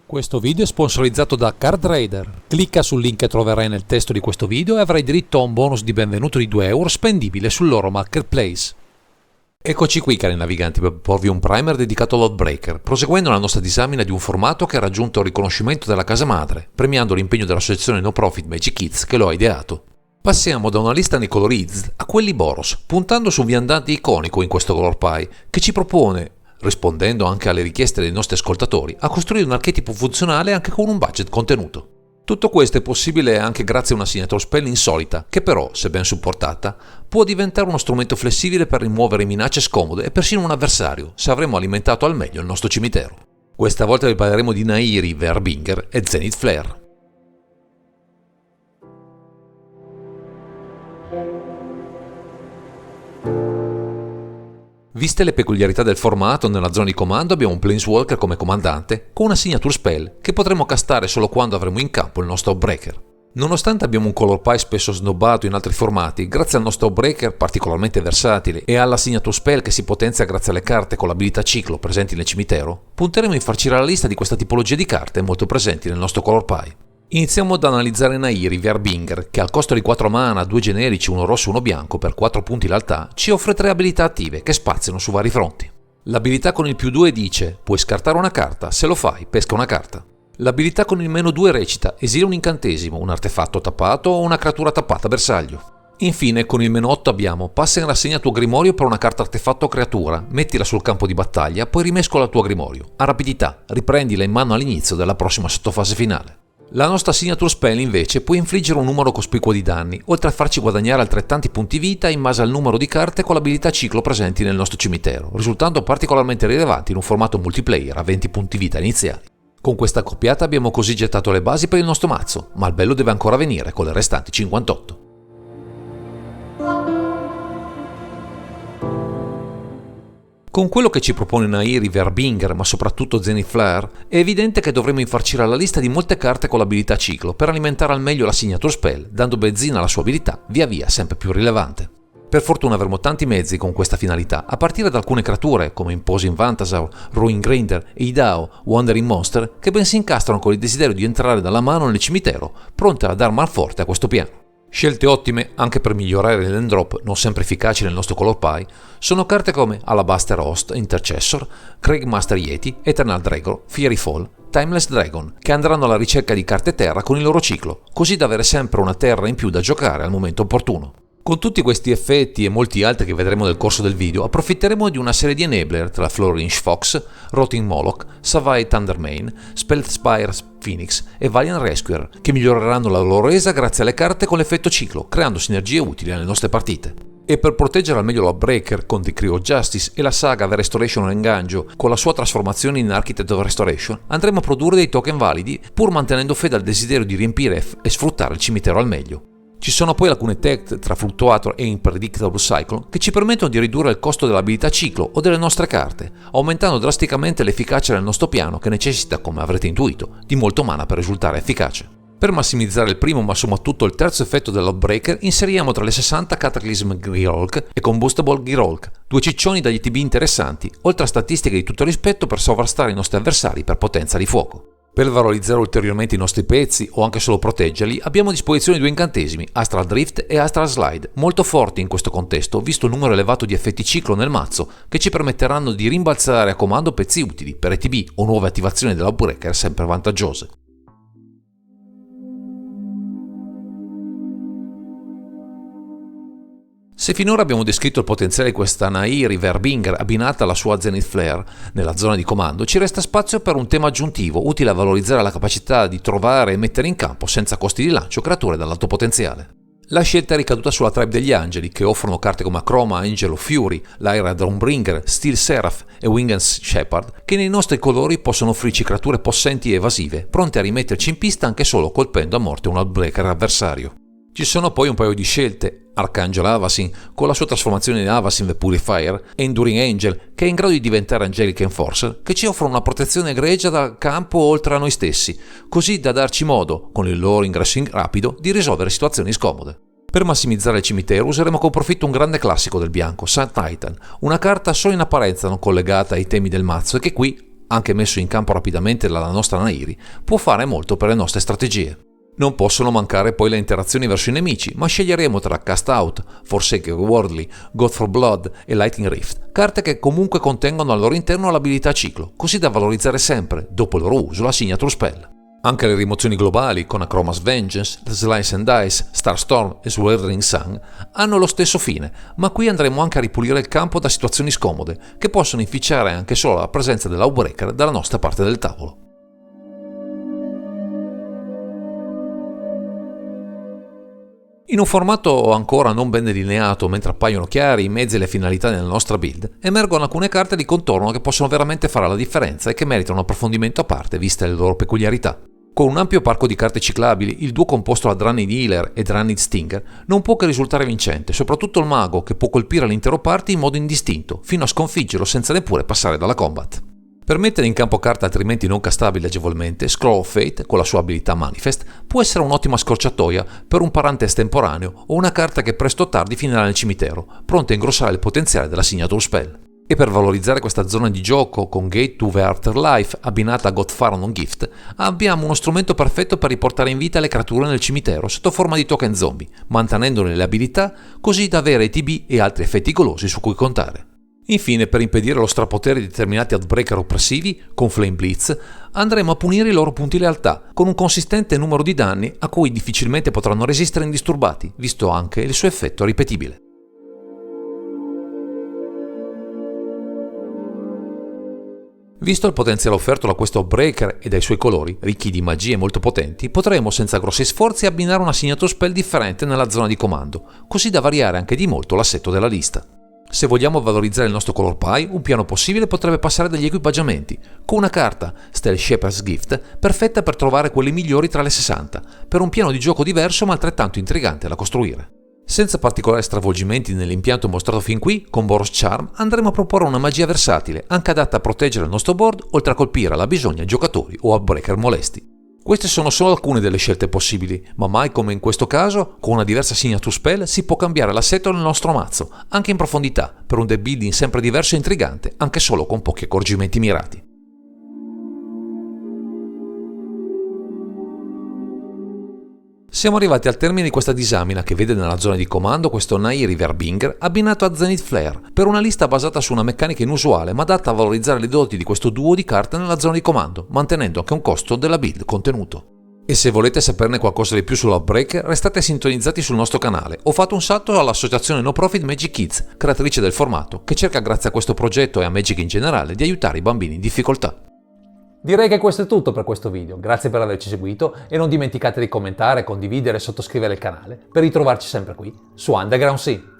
Questo video è sponsorizzato da Card Raider. Clicca sul link che troverai nel testo di questo video e avrai diritto a un bonus di benvenuto di 2 euro spendibile sul loro marketplace. Eccoci qui, cari naviganti, per porvi un primer dedicato a Loadbreaker, proseguendo la nostra disamina di un formato che ha raggiunto il riconoscimento della casa madre, premiando l'impegno dell'associazione no profit Magic Kids che lo ha ideato. Passiamo da una lista nei colori IZ a quelli Boros, puntando su un viandante iconico in questo color pie, che ci propone, rispondendo anche alle richieste dei nostri ascoltatori, a costruire un archetipo funzionale anche con un budget contenuto. Tutto questo è possibile anche grazie a una signature spell insolita, che però, se ben supportata, può diventare uno strumento flessibile per rimuovere minacce scomode e persino un avversario, se avremo alimentato al meglio il nostro cimitero. Questa volta vi parleremo di Nahiri, Verbinger e Zenith Flare. Viste le peculiarità del formato, nella zona di comando abbiamo un Planeswalker come comandante con una signature spell che potremo castare solo quando avremo in campo il nostro Breaker. Nonostante abbiamo un color pie spesso snobbato in altri formati, grazie al nostro Breaker particolarmente versatile e alla signature spell che si potenzia grazie alle carte con l'abilità ciclo presenti nel cimitero, punteremo a infarcire la lista di questa tipologia di carte molto presenti nel nostro color pie. Iniziamo ad analizzare Nahiri, Verbinger, che al costo di 4 mana, 2 generici, 1 rosso e 1 bianco per 4 punti lealtà, ci offre 3 abilità attive che spaziano su vari fronti. L'abilità con il +2 dice: puoi scartare una carta, se lo fai, pesca una carta. L'abilità con il -2 recita: esila un incantesimo, un artefatto tappato o una creatura tappata bersaglio. Infine, con il -8 abbiamo: passa in rassegna tuo grimorio per una carta artefatto o creatura, mettila sul campo di battaglia, poi rimescola il tuo grimorio. A rapidità, riprendila in mano all'inizio della prossima sottofase finale. La nostra signature spell invece può infliggere un numero cospicuo di danni, oltre a farci guadagnare altrettanti punti vita in base al numero di carte con l'abilità ciclo presenti nel nostro cimitero, risultando particolarmente rilevanti in un formato multiplayer a 20 punti vita iniziali. Con questa accoppiata abbiamo così gettato le basi per il nostro mazzo, ma il bello deve ancora venire con le restanti 58. Con quello che ci propone Nahiri, Verbinger, ma soprattutto Zenith Flare, è evidente che dovremo infarcire la lista di molte carte con l'abilità ciclo per alimentare al meglio la signature spell, dando benzina alla sua abilità via via sempre più rilevante. Per fortuna avremo tanti mezzi con questa finalità, a partire da alcune creature come Imposing Vantasaur, Ruin Grinder e Idao, Wandering Monster, che ben si incastrano con il desiderio di entrare dalla mano nel cimitero, pronte a dar manforte a questo piano. Scelte ottime anche per migliorare l'end drop, non sempre efficaci nel nostro color pie, sono carte come Alabaster Host, Intercessor, Cragmaster Yeti, Eternal Dragon, Fiery Fall, Timeless Dragon, che andranno alla ricerca di carte terra con il loro ciclo, così da avere sempre una terra in più da giocare al momento opportuno. Con tutti questi effetti e molti altri che vedremo nel corso del video, approfitteremo di una serie di enabler tra Flourish Fox, Rotting Moloch, Savai Thundermane, Spellspire Phoenix e Valiant Rescuer, che miglioreranno la loro resa grazie alle carte con l'effetto ciclo, creando sinergie utili alle nostre partite. E per proteggere al meglio la Breaker con Decree of Justice e la saga The Restoration Enganjo con la sua trasformazione in Architect of Restoration, andremo a produrre dei token validi pur mantenendo fede al desiderio di riempire e sfruttare il cimitero al meglio. Ci sono poi alcune tech tra Fluctuator e Unpredictable Cyclone che ci permettono di ridurre il costo dell'abilità ciclo o delle nostre carte, aumentando drasticamente l'efficacia del nostro piano che necessita, come avrete intuito, di molto mana per risultare efficace. Per massimizzare il primo ma soprattutto il terzo effetto dell'Outbreaker inseriamo tra le 60 Cataclysm Girolk e Combustible Girolk, 2 ciccioni dagli TB interessanti, oltre a statistiche di tutto rispetto per sovrastare i nostri avversari per potenza di fuoco. Per valorizzare ulteriormente i nostri pezzi o anche solo proteggerli abbiamo a disposizione 2 incantesimi, Astral Drift e Astral Slide, molto forti in questo contesto visto il numero elevato di effetti ciclo nel mazzo che ci permetteranno di rimbalzare a comando pezzi utili per ETB o nuove attivazioni dell'Outbreaker sempre vantaggiose. Se finora abbiamo descritto il potenziale di questa Nahiri Verbinger abbinata alla sua Zenith Flare nella zona di comando, ci resta spazio per un tema aggiuntivo utile a valorizzare la capacità di trovare e mettere in campo senza costi di lancio creature dall'alto potenziale. La scelta è ricaduta sulla tribe degli angeli, che offrono carte come Chroma, Angel of Fury, Lyra Dawnbringer, Steel Seraph e Winged Shepherd, che nei nostri colori possono offrirci creature possenti e evasive, pronte a rimetterci in pista anche solo colpendo a morte un Outbreaker avversario. Ci sono poi un paio di scelte: Archangel Avasin con la sua trasformazione in Avasin the Purifier e Enduring Angel, che è in grado di diventare Angelic Enforcer, che ci offrono una protezione egregia dal campo oltre a noi stessi, così da darci modo, con il loro ingresso rapido, di risolvere situazioni scomode. Per massimizzare il cimitero useremo con profitto un grande classico del bianco, Sun Titan, una carta solo in apparenza non collegata ai temi del mazzo e che qui anche messo in campo rapidamente dalla nostra Nahiri, può fare molto per le nostre strategie. Non possono mancare poi le interazioni verso i nemici, ma sceglieremo tra Cast Out, Forsaken Worldly, God for Blood e Lightning Rift, carte che comunque contengono al loro interno l'abilità ciclo, così da valorizzare sempre, dopo il loro uso, la Signature Spell. Anche le rimozioni globali con Akroma's Vengeance, Slice and Dice, Starstorm e Sweltering Sun hanno lo stesso fine, ma qui andremo anche a ripulire il campo da situazioni scomode, che possono inficiare anche solo la presenza dell'Outbreaker dalla nostra parte del tavolo. In un formato ancora non ben delineato, mentre appaiono chiari i mezzi e le finalità nella nostra build, emergono alcune carte di contorno che possono veramente fare la differenza e che meritano un approfondimento a parte viste le loro peculiarità. Con un ampio parco di carte ciclabili, il duo composto da Drannid Healer e Drannid Stinger non può che risultare vincente, soprattutto il mago che può colpire l'intero party in modo indistinto, fino a sconfiggerlo senza neppure passare dalla combat. Per mettere in campo carte altrimenti non castabili agevolmente, Scroll of Fate, con la sua abilità Manifest, può essere un'ottima scorciatoia per un parante estemporaneo o una carta che presto o tardi finirà nel cimitero, pronta a ingrossare il potenziale della Signature Spell. E per valorizzare questa zona di gioco con Gate to the Afterlife abbinata a Godfaron Gift, abbiamo uno strumento perfetto per riportare in vita le creature nel cimitero sotto forma di token zombie, mantenendone le abilità così da avere ETB e altri effetti golosi su cui contare. Infine, per impedire lo strapotere di determinati Outbreaker oppressivi, con Flame Blitz, andremo a punire i loro punti lealtà, con un consistente numero di danni a cui difficilmente potranno resistere indisturbati, visto anche il suo effetto ripetibile. Visto il potenziale offerto da questo Outbreaker e dai suoi colori, ricchi di magie molto potenti, potremo senza grossi sforzi abbinare una Signature Spell differente nella zona di comando, così da variare anche di molto l'assetto della lista. Se vogliamo valorizzare il nostro color pie, un piano possibile potrebbe passare dagli equipaggiamenti, con una carta, Stealth Shepherd's Gift, perfetta per trovare quelle migliori tra le 60, per un piano di gioco diverso ma altrettanto intrigante da costruire. Senza particolari stravolgimenti nell'impianto mostrato fin qui, con Boros Charm andremo a proporre una magia versatile, anche adatta a proteggere il nostro board, oltre a colpire alla bisogna giocatori o Outbreaker molesti. Queste sono solo alcune delle scelte possibili, ma mai come in questo caso, con una diversa Signature Spell si può cambiare l'assetto del nostro mazzo, anche in profondità, per un deck building sempre diverso e intrigante, anche solo con pochi accorgimenti mirati. Siamo arrivati al termine di questa disamina che vede nella zona di comando questo Nahiri Verbinger abbinato a Zenith Flare, per una lista basata su una meccanica inusuale ma adatta a valorizzare le doti di questo duo di carte nella zona di comando, mantenendo anche un costo della build contenuto. E se volete saperne qualcosa di più sull'Outbreaker, restate sintonizzati sul nostro canale o fate un salto all'associazione no profit Magic Kids, creatrice del formato, che cerca grazie a questo progetto e a Magic in generale di aiutare i bambini in difficoltà. Direi che questo è tutto per questo video, grazie per averci seguito e non dimenticate di commentare, condividere e sottoscrivere il canale per ritrovarci sempre qui su Underground Sea.